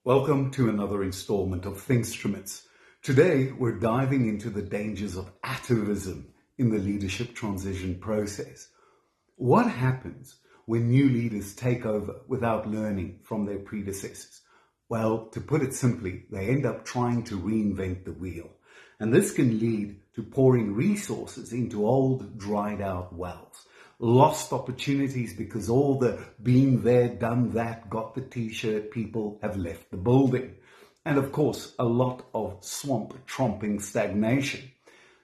Welcome to another installment of Thinkstruments. Today, we're diving into the dangers of atavism in the leadership transition process. What happens when new leaders take over without learning from their predecessors? Well, to put it simply, they end up trying to reinvent the wheel. And this can lead to pouring resources into old, dried out wells. Lost opportunities because all the been there, done that, got the t-shirt people have left the building. And of course, a lot of swamp-tromping stagnation.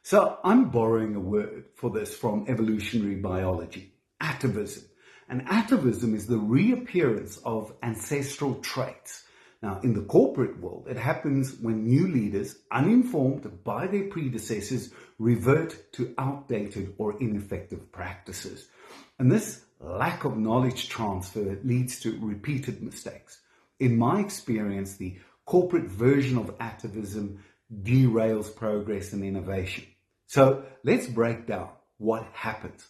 So I'm borrowing a word for this from evolutionary biology, atavism. And atavism is the reappearance of ancestral traits. Now, in the corporate world, it happens when new leaders, uninformed by their predecessors, revert to outdated or ineffective practices. And this lack of knowledge transfer leads to repeated mistakes. In my experience, the corporate version of atavism derails progress and innovation. So let's break down what happens.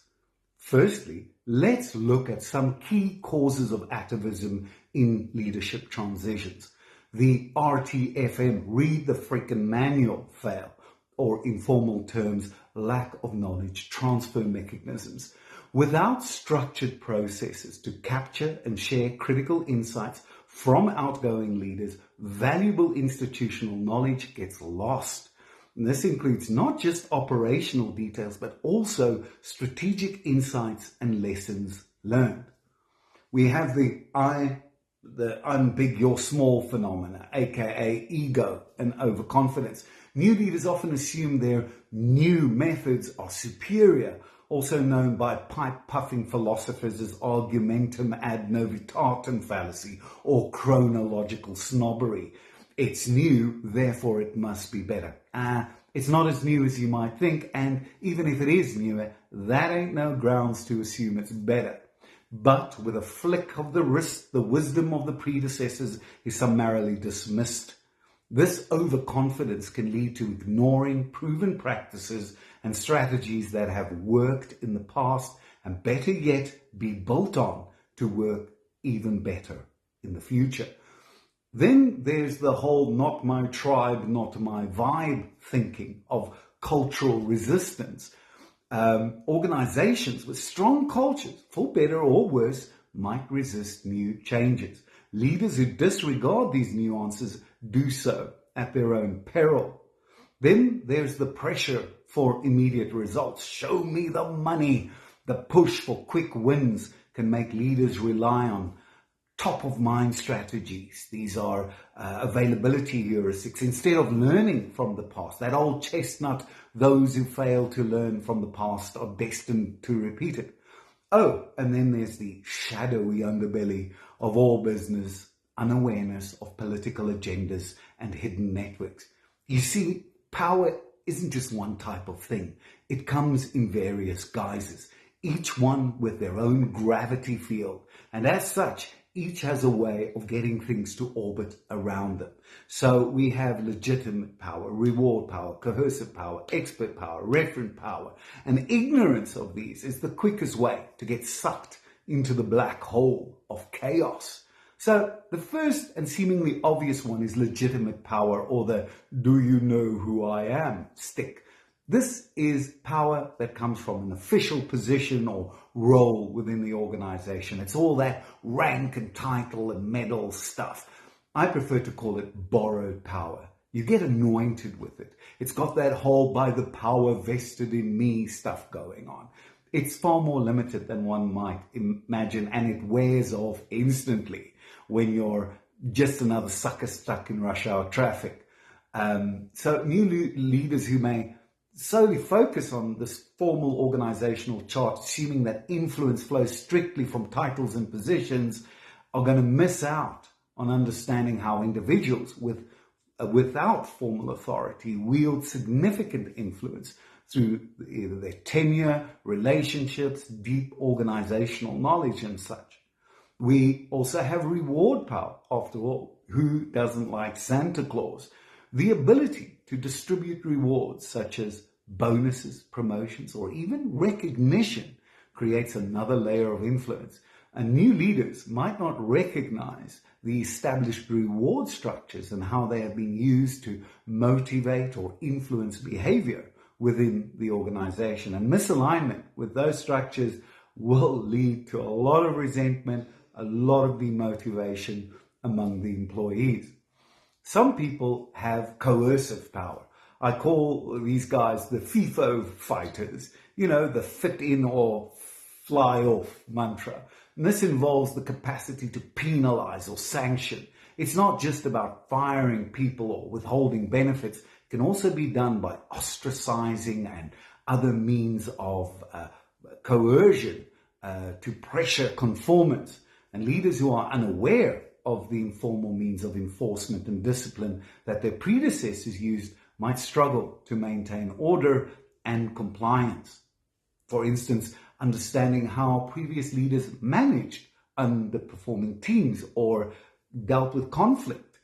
Firstly, let's look at some key causes of atavism in leadership transitions. The RTFM, read the frickin' manual, fail, or in formal terms, lack of knowledge transfer mechanisms. Without structured processes to capture and share critical insights from outgoing leaders, valuable institutional knowledge gets lost. And this includes not just operational details, but also strategic insights and lessons learned. We have the I'm big, you're small phenomena, aka ego and overconfidence. New leaders often assume their new methods are superior, also known by pipe-puffing philosophers as argumentum ad novitatem fallacy or chronological snobbery. It's new, therefore it must be better. It's not as new as you might think, and even if it is newer, that ain't no grounds to assume it's better. But with a flick of the wrist, the wisdom of the predecessors is summarily dismissed. This overconfidence can lead to ignoring proven practices and strategies that have worked in the past and, better yet, be built on to work even better in the future. Then there's the whole not my tribe, not my vibe thinking of cultural resistance. Organizations with strong cultures, for better or worse, might resist new changes. Leaders who disregard these nuances do so at their own peril. Then there's the pressure for immediate results. Show me the money. The push for quick wins can make leaders rely on top-of-mind strategies. These are availability heuristics instead of learning from the past. That old chestnut, those who fail to learn from the past are destined to repeat it. Oh, and then there's the shadowy underbelly of all business, unawareness of political agendas and hidden networks. You see, power isn't just one type of thing. It comes in various guises, each one with their own gravity field. And as such, each has a way of getting things to orbit around them. So we have legitimate power, reward power, coercive power, expert power, referent power. And ignorance of these is the quickest way to get sucked into the black hole of chaos. So the first and seemingly obvious one is legitimate power, or the do you know who I am stick. This is power that comes from an official position or role within the organization. It's all that rank and title and medal stuff. I prefer to call it borrowed power. You get anointed with it. It's got that whole by the power vested in me stuff going on. It's far more limited than one might imagine, and it wears off instantly when you're just another sucker stuck in rush hour traffic. So new leaders who may solely focus on this formal organizational chart, assuming that influence flows strictly from titles and positions, are going to miss out on understanding how individuals without formal authority wield significant influence through either their tenure, relationships, deep organizational knowledge and such. We also have reward power. After all, who doesn't like Santa Claus? The ability to distribute rewards such as bonuses, promotions, or even recognition creates another layer of influence. And new leaders might not recognize the established reward structures and how they have been used to motivate or influence behavior within the organization. And misalignment with those structures will lead to a lot of resentment, a lot of demotivation among the employees. Some people have coercive power. I call these guys the FIFO fighters, the fit in or fly off mantra. And this involves the capacity to penalize or sanction. It's not just about firing people or withholding benefits. It can also be done by ostracizing and other means of coercion to pressure conformance. And leaders who are unaware of the informal means of enforcement and discipline that their predecessors used might struggle to maintain order and compliance. For instance, understanding how previous leaders managed underperforming teams or dealt with conflict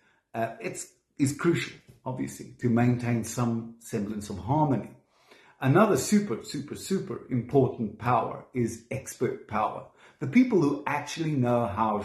is crucial, obviously, to maintain some semblance of harmony. Another super important power is expert power. The people who actually know how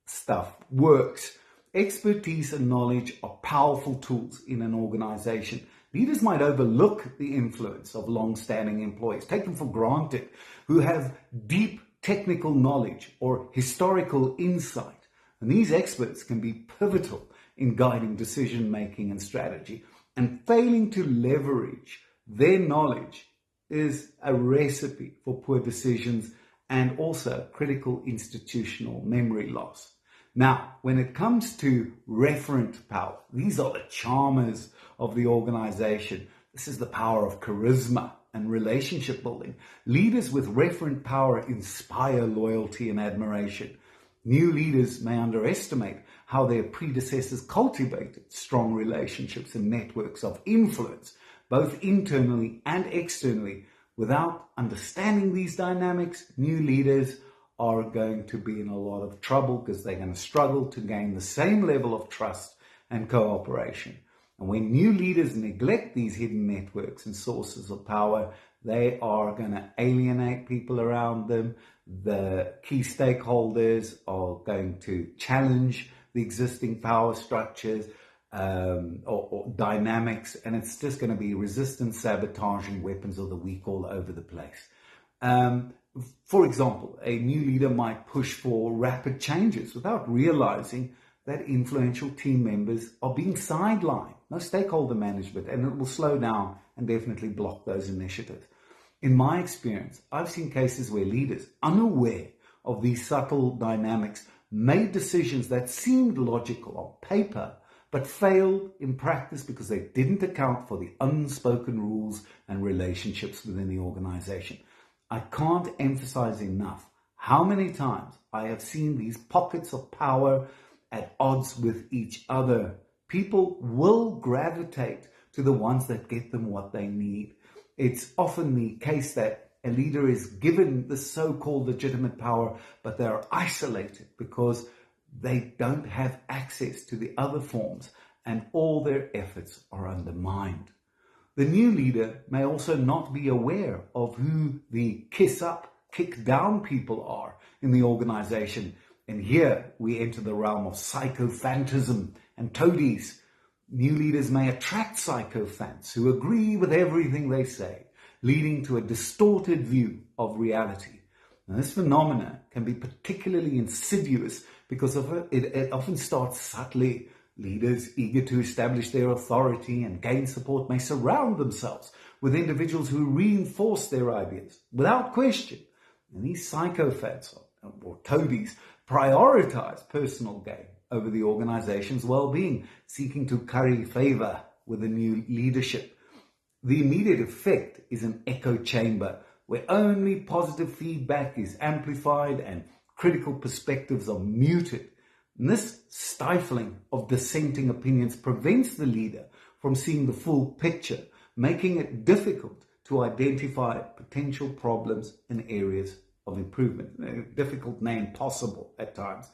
stuff works. Expertise and knowledge are powerful tools in an organization. Leaders might overlook the influence of long-standing employees, take them for granted, who have deep technical knowledge or historical insight. And these experts can be pivotal in guiding decision-making and strategy. And failing to leverage their knowledge is a recipe for poor decisions and also critical institutional memory loss. Now, when it comes to referent power, these are the charmers of the organization. This is the power of charisma and relationship building. Leaders with referent power inspire loyalty and admiration. New leaders may underestimate how their predecessors cultivated strong relationships and networks of influence, both internally and externally. Without understanding these dynamics, new leaders are going to be in a lot of trouble because they're going to struggle to gain the same level of trust and cooperation. And when new leaders neglect these hidden networks and sources of power, they are going to alienate people around them. The key stakeholders are going to challenge the existing power structures or dynamics, and it's just going to be resistance, sabotage, and weapons of the weak all over the place. For example, a new leader might push for rapid changes without realizing that influential team members are being sidelined. No stakeholder management, and it will slow down and definitely block those initiatives. In my experience, I've seen cases where leaders, unaware of these subtle dynamics, made decisions that seemed logical on paper, but failed in practice because they didn't account for the unspoken rules and relationships within the organization. I can't emphasize enough how many times I have seen these pockets of power at odds with each other. People will gravitate to the ones that get them what they need. It's often the case that a leader is given the so-called legitimate power, but they are isolated because they don't have access to the other forms, and all their efforts are undermined. The new leader may also not be aware of who the kiss up, kick down people are in the organization. And here we enter the realm of psychophantism and toadies. New leaders may attract sycophants who agree with everything they say, leading to a distorted view of reality. Now, this phenomenon can be particularly insidious because it often starts subtly. Leaders eager to establish their authority and gain support may surround themselves with individuals who reinforce their ideas without question. And these sycophants or toadies prioritize personal gain over the organization's well-being, seeking to curry favor with the new leadership. The immediate effect is an echo chamber where only positive feedback is amplified and critical perspectives are muted. And this stifling of dissenting opinions prevents the leader from seeing the full picture, making it difficult to identify potential problems and areas of improvement. Difficult, nay, impossible at times.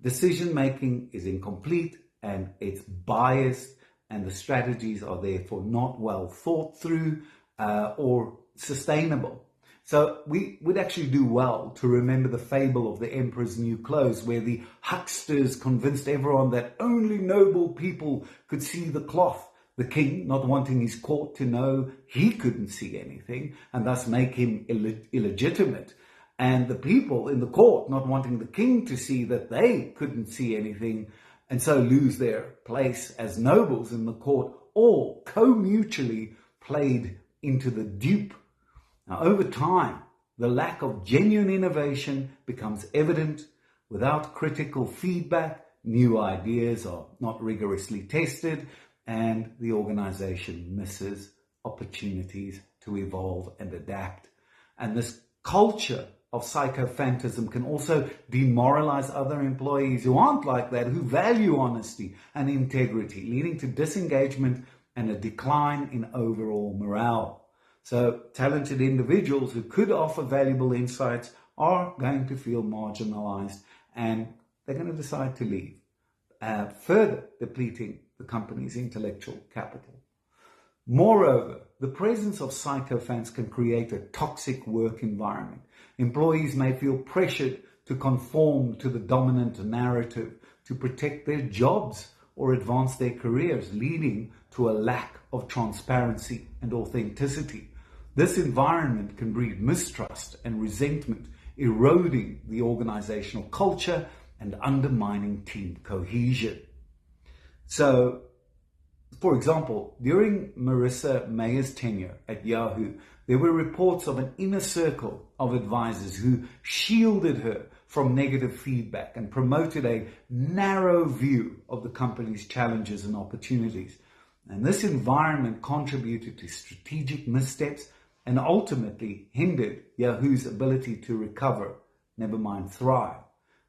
Decision-making is incomplete and it's biased, and the strategies are therefore not well thought through or sustainable. So we would actually do well to remember the fable of the emperor's new clothes, where the hucksters convinced everyone that only noble people could see the cloth. The king, not wanting his court to know he couldn't see anything, and thus make him illegitimate. And the people in the court, not wanting the king to see that they couldn't see anything, and so lose their place as nobles in the court, all co-mutually played into the dupe. Now, over time, the lack of genuine innovation becomes evident. Without critical feedback, new ideas are not rigorously tested, and the organization misses opportunities to evolve and adapt. And this culture of sycophantism can also demoralize other employees who aren't like that, who value honesty and integrity, leading to disengagement and a decline in overall morale. So talented individuals who could offer valuable insights are going to feel marginalized, and they're going to decide to leave, further depleting the company's intellectual capital. Moreover, the presence of sycophants can create a toxic work environment. Employees may feel pressured to conform to the dominant narrative to protect their jobs or advance their careers, leading to a lack of transparency and authenticity. This environment can breed mistrust and resentment, eroding the organizational culture and undermining team cohesion. So, for example, during Marissa Mayer's tenure at Yahoo, there were reports of an inner circle of advisors who shielded her from negative feedback and promoted a narrow view of the company's challenges and opportunities. And this environment contributed to strategic missteps and ultimately hindered Yahoo's ability to recover, never mind thrive.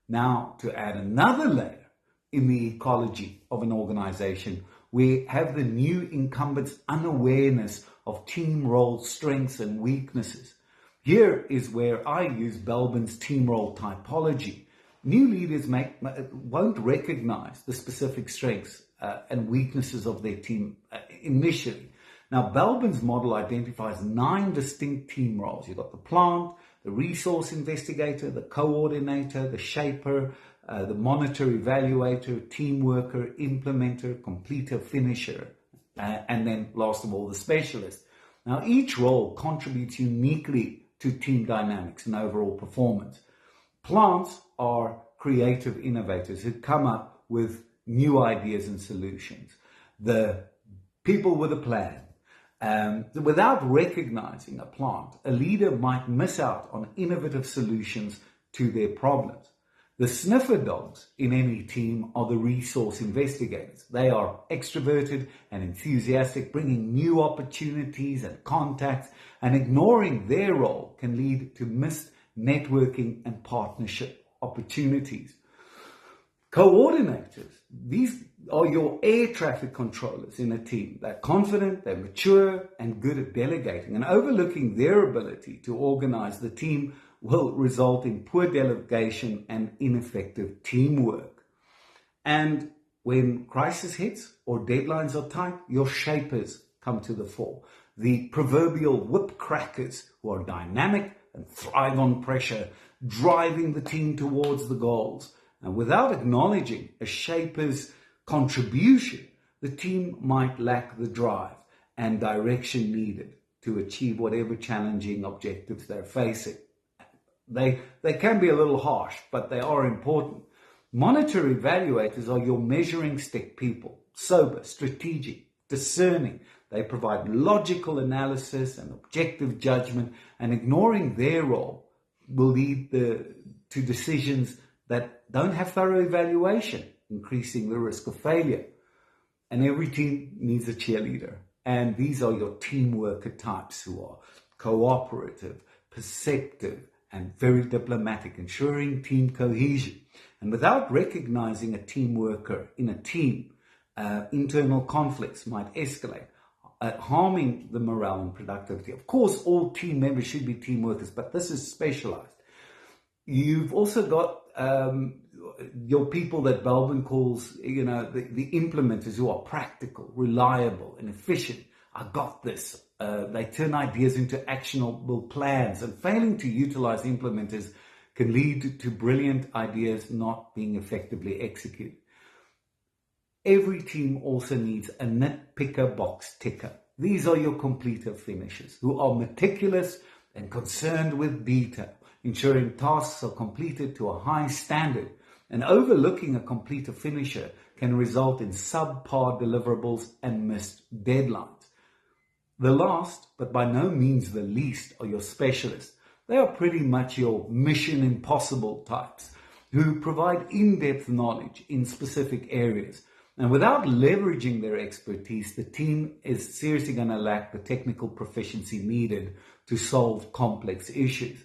Now, to add another layer in the ecology of an organization, we have the new incumbent's unawareness of team role strengths and weaknesses. Here is where I use Belbin's team role typology. New leaders won't recognize the specific strengths and weaknesses of their team initially. Now, Belbin's model identifies 9 distinct team roles. You've got the plant, the resource investigator, the coordinator, the shaper, the monitor evaluator, team worker, implementer, completer, finisher, and then last of all, the specialist. Now, each role contributes uniquely to team dynamics and overall performance. Plants are creative innovators who come up with new ideas and solutions. The people with a plan. Without recognizing a plant, a leader might miss out on innovative solutions to their problems. The sniffer dogs in any team are the resource investigators. They are extroverted and enthusiastic, bringing new opportunities and contacts, and ignoring their role can lead to missed networking and partnership opportunities. Coordinators, these are your air traffic controllers in a team. They're confident, they're mature, and good at delegating. And overlooking their ability to organize the team will result in poor delegation and ineffective teamwork. And when crisis hits or deadlines are tight, your shapers come to the fore. The proverbial whip crackers who are dynamic and thrive on pressure, driving the team towards the goals. And without acknowledging a shaper's contribution, the team might lack the drive and direction needed to achieve whatever challenging objectives they're facing. They can be a little harsh, but they are important. Monitor evaluators are your measuring stick people, sober, strategic, discerning. They provide logical analysis and objective judgment, and ignoring their role will lead to decisions that don't have thorough evaluation, increasing the risk of failure. And every team needs a cheerleader. And these are your team worker types who are cooperative, perceptive, and very diplomatic, ensuring team cohesion. And without recognizing a team worker in a team, internal conflicts might escalate, harming the morale and productivity. Of course, all team members should be team workers, but this is specialized. You've also got your people that Belbin calls, the implementers, who are practical, reliable, and efficient, I got this. They turn ideas into actionable plans, and failing to utilize implementers can lead to brilliant ideas not being effectively executed. Every team also needs a nitpicker box ticker. These are your completer finishers who are meticulous and concerned with detail, ensuring tasks are completed to a high standard. And overlooking a completer finisher can result in subpar deliverables and missed deadlines. The last, but by no means the least, are your specialists. They are pretty much your mission impossible types who provide in-depth knowledge in specific areas. And without leveraging their expertise, the team is seriously going to lack the technical proficiency needed to solve complex issues.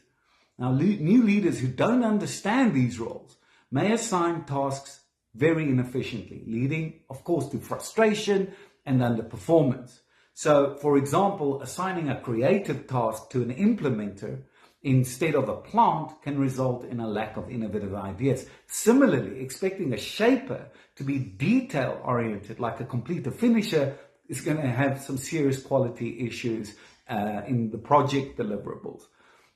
Now, new leaders who don't understand these roles may assign tasks very inefficiently, leading, of course, to frustration and underperformance. So, for example, assigning a creative task to an implementer instead of a plant can result in a lack of innovative ideas. Similarly, expecting a shaper to be detail-oriented like a completer finisher is going to have some serious quality issues in the project deliverables.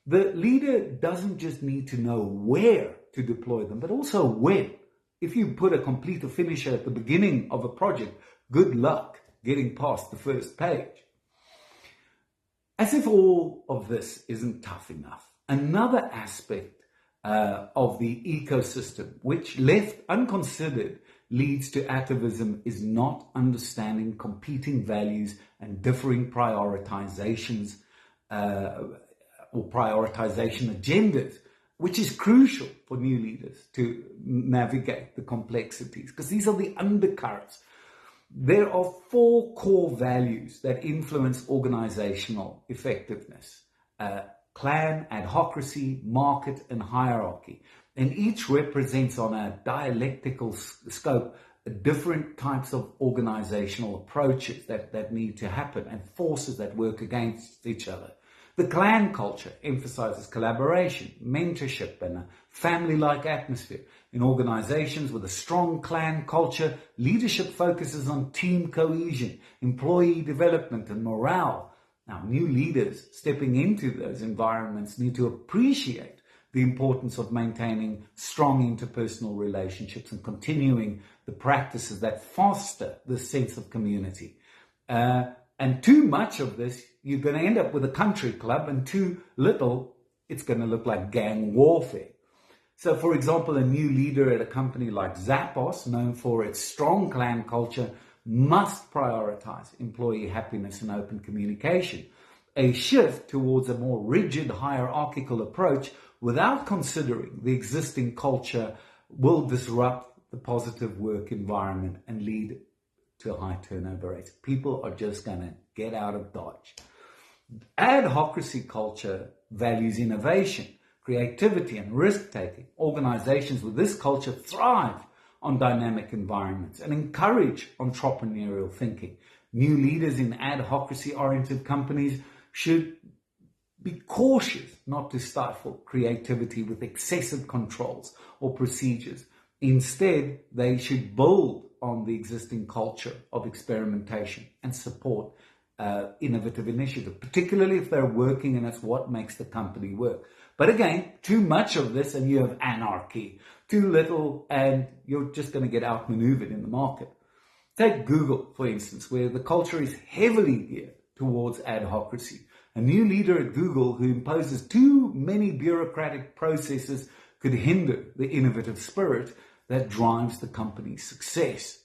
The leader doesn't just need to know where to deploy them, but also when. If you put a completer finisher at the beginning of a project, good luck getting past the first page. As if all of this isn't tough enough, another aspect of the ecosystem, which left unconsidered leads to atavism, is not understanding competing values and differing prioritizations or prioritization agendas, which is crucial for new leaders to navigate the complexities, because these are the undercurrents. There are 4 core values that influence organizational effectiveness: clan, adhocracy, market, and hierarchy. And each represents on a dialectical scope different types of organizational approaches that need to happen and forces that work against each other. The clan culture emphasizes collaboration, mentorship, and a family-like atmosphere. In organizations with a strong clan culture, leadership focuses on team cohesion, employee development, and morale. Now, new leaders stepping into those environments need to appreciate the importance of maintaining strong interpersonal relationships and continuing the practices that foster this sense of community. And too much of this, you're going to end up with a country club, and too little, it's going to look like gang warfare. So, for example, a new leader at a company like Zappos, known for its strong clan culture, must prioritize employee happiness and open communication. A shift towards a more rigid hierarchical approach without considering the existing culture will disrupt the positive work environment and lead to a high turnover rate. People are just going to get out of Dodge. Adhocracy culture values innovation, creativity, and risk-taking. Organizations with this culture thrive on dynamic environments and encourage entrepreneurial thinking. New leaders in adhocracy-oriented companies should be cautious not to stifle creativity with excessive controls or procedures. Instead, they should build on the existing culture of experimentation and support innovative initiative, particularly if they're working and it's what makes the company work. But again, too much of this and you have anarchy. Too little and you're just going to get outmaneuvered in the market. Take Google, for instance, where the culture is heavily geared towards adhocracy. A new leader at Google who imposes too many bureaucratic processes could hinder the innovative spirit that drives the company's success.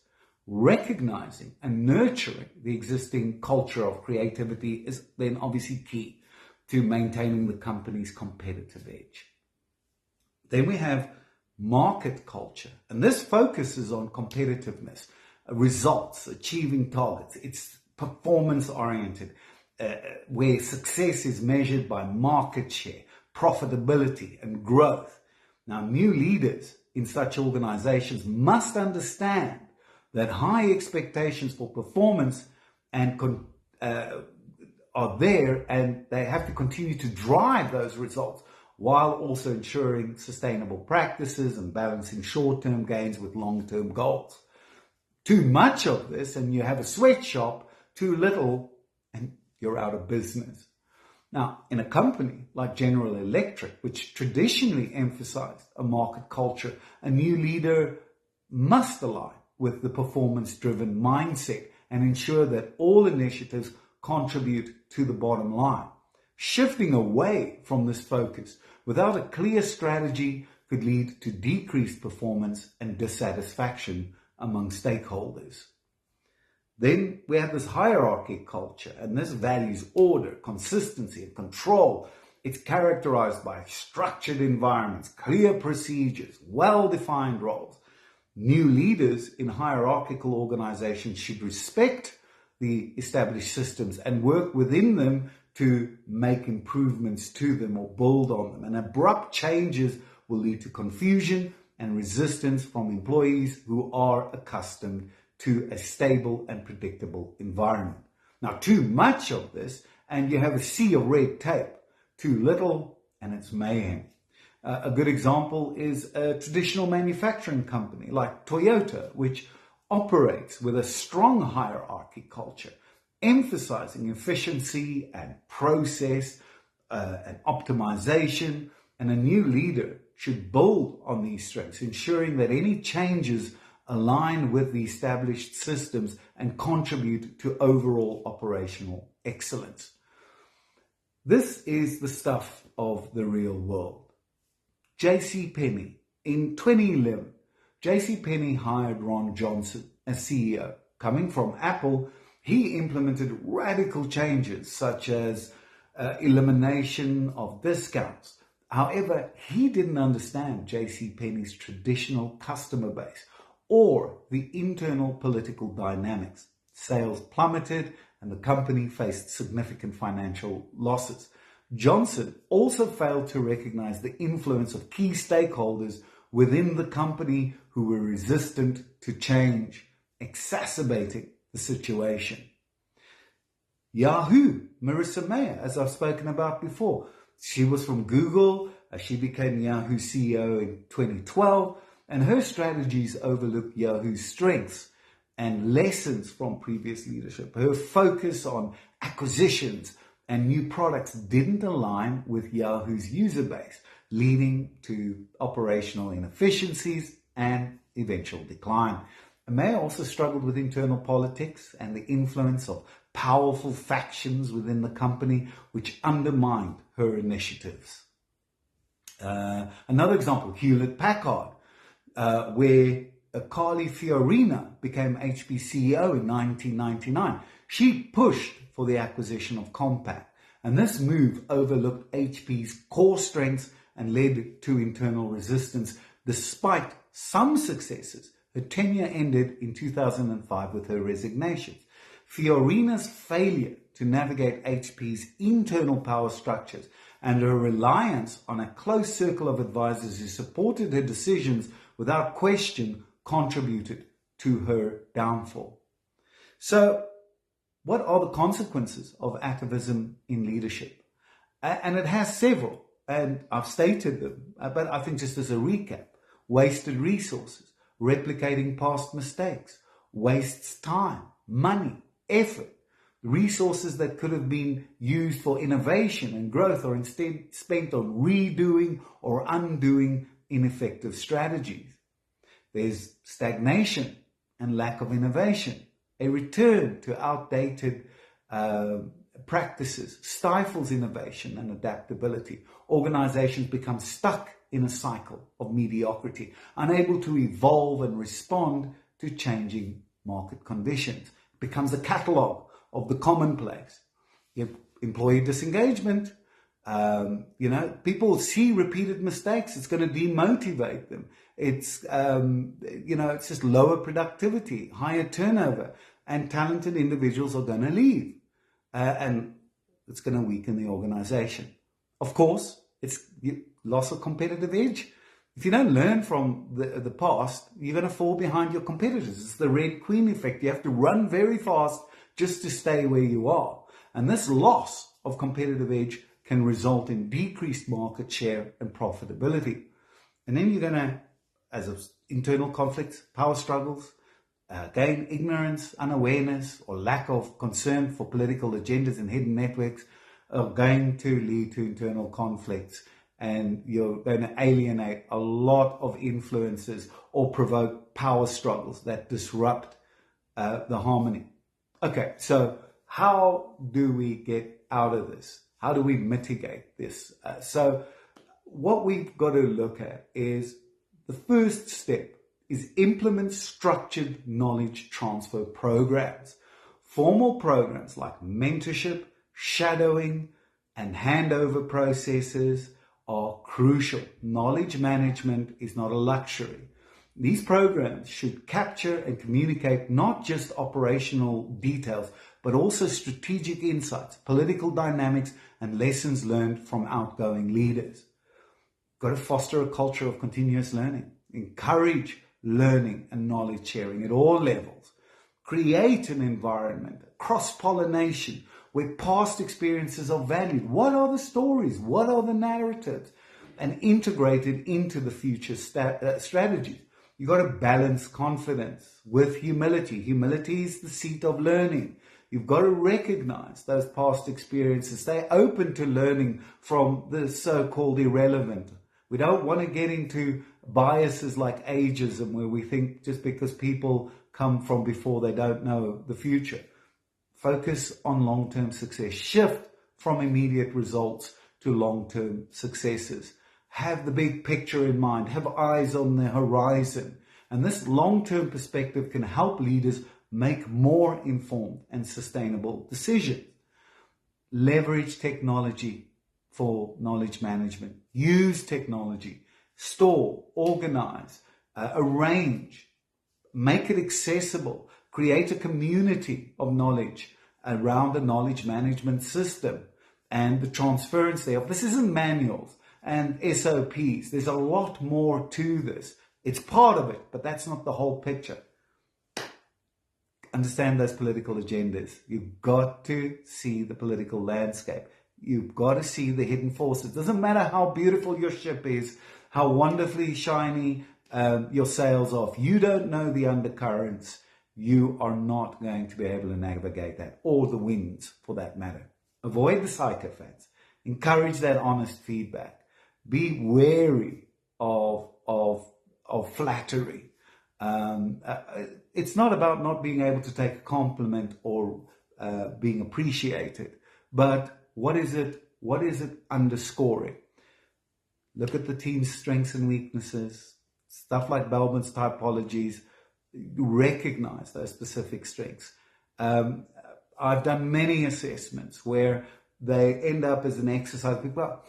Recognizing and nurturing the existing culture of creativity is then obviously key to maintaining the company's competitive edge. Then we have market culture, and this focuses on competitiveness, results, achieving targets. It's performance-oriented, where success is measured by market share, profitability, and growth. Now, new leaders in such organizations must understand that high expectations for performance and are there, and they have to continue to drive those results while also ensuring sustainable practices and balancing short-term gains with long-term goals. Too much of this and you have a sweatshop, too little and you're out of business. Now, in a company like General Electric, which traditionally emphasized a market culture, a new leader must align with the performance-driven mindset and ensure that all initiatives contribute to the bottom line. Shifting away from this focus without a clear strategy could lead to decreased performance and dissatisfaction among stakeholders. Then we have this hierarchy culture, and this values order, consistency, and control. It's characterized by structured environments, clear procedures, well-defined roles. New leaders in hierarchical organizations should respect the established systems and work within them to make improvements to them or build on them. And abrupt changes will lead to confusion and resistance from employees who are accustomed to a stable and predictable environment. Now, too much of this, and you have a sea of red tape. Too little, and it's mayhem. A good example is a traditional manufacturing company like Toyota, which operates with a strong hierarchy culture, emphasizing efficiency and process and optimization. And a new leader should build on these strengths, ensuring that any changes align with the established systems and contribute to overall operational excellence. This is the stuff of the real world. JCPenney. In 2011, JCPenney hired Ron Johnson as CEO. Coming from Apple, he implemented radical changes such as elimination of discounts. However, he didn't understand JCPenney's traditional customer base or the internal political dynamics. Sales plummeted and the company faced significant financial losses. Johnson also failed to recognize the influence of key stakeholders within the company who were resistant to change, exacerbating the situation. Yahoo, Marissa Mayer, as I've spoken about before. She was from Google. She became Yahoo CEO in 2012, and her strategies overlooked Yahoo's strengths and lessons from previous leadership. Her focus on acquisitions and new products didn't align with Yahoo's user base, leading to operational inefficiencies and eventual decline. Mayer also struggled with internal politics and the influence of powerful factions within the company, which undermined her initiatives. Another example, Hewlett-Packard, where Carly Fiorina became HP CEO in 1999. She pushed for the acquisition of Compaq, and this move overlooked HP's core strengths and led to internal resistance. Despite some successes, her tenure ended in 2005 with her resignation. Fiorina's failure to navigate HP's internal power structures and her reliance on a close circle of advisors who supported her decisions without question contributed to her downfall. So, what are the consequences of atavism in leadership? And it has several, and I've stated them, but I think just as a recap: wasted resources, replicating past mistakes, wastes time, money, effort. Resources that could have been used for innovation and growth are instead spent on redoing or undoing ineffective strategies. There's stagnation and lack of innovation. A return to outdated practices stifles innovation and adaptability. Organizations become stuck in a cycle of mediocrity, unable to evolve and respond to changing market conditions. It becomes a catalog of the commonplace. You have employee disengagement. People see repeated mistakes. It's going to demotivate them. It's just lower productivity, higher turnover, and talented individuals are going to leave. And it's going to weaken the organization. Of course, it's loss of competitive edge. If you don't learn from the past, you're going to fall behind your competitors. It's the Red Queen effect. You have to run very fast just to stay where you are. And this loss of competitive edge can result in decreased market share and profitability. And then you're going to, as of internal conflicts, power struggles, Again, ignorance, unawareness, or lack of concern for political agendas and hidden networks are going to lead to internal conflicts, and you're going to alienate a lot of influences or provoke power struggles that disrupt the harmony. Okay, so how do we get out of this? How do we mitigate this? So what we've got to look at is the first step is implement structured knowledge transfer programs. Formal programs like mentorship, shadowing, and handover processes are crucial. Knowledge management is not a luxury. These programs should capture and communicate not just operational details, but also strategic insights, political dynamics, and lessons learned from outgoing leaders. Got to foster a culture of continuous learning. Encourage learning and knowledge sharing at all levels. Create an environment, cross-pollination, where past experiences are valued. What are the stories? What are the narratives? And integrated into the future strategies. You've got to balance confidence with humility. Humility is the seat of learning. You've got to recognize those past experiences. Stay open to learning from the so-called irrelevant. We don't want to get into biases like ageism, where we think just because people come from before they don't know the future. Focus on long-term success. Shift from immediate results to long-term successes. Have the big picture in mind. Have eyes on the horizon. And this long-term perspective can help leaders make more informed and sustainable decisions. Leverage technology for knowledge management. Use technology. Store, organize, arrange, make it accessible. Create a community of knowledge around the knowledge management system and the transference thereof. This isn't manuals and SOPs. There's a lot more to this. It's part of it, but that's not the whole picture. Understand those political agendas. You've got to see the political landscape. You've got to see the hidden forces. It doesn't matter how beautiful your ship is, how wonderfully shiny your sails are. If you don't know the undercurrents, you are not going to be able to navigate that, or the winds for that matter. Avoid the sycophants. Encourage that honest feedback. Be wary of flattery. It's not about not being able to take a compliment or being appreciated, but what is it underscoring? Look at the team's strengths and weaknesses, stuff like Bellman's typologies. Recognize those specific strengths. I've done many assessments where they end up as an exercise. People are,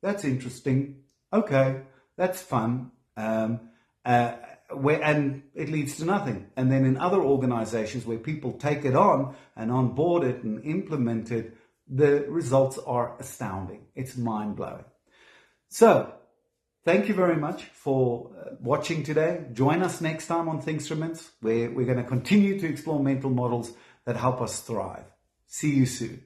that's interesting. Okay, that's fun. And it leads to nothing. And then in other organizations where people take it on and onboard it and implement it, the results are astounding. It's mind-blowing. So, thank you very much for watching today. Join us next time on Thinkstruments, where we're going to continue to explore mental models that help us thrive. See you soon.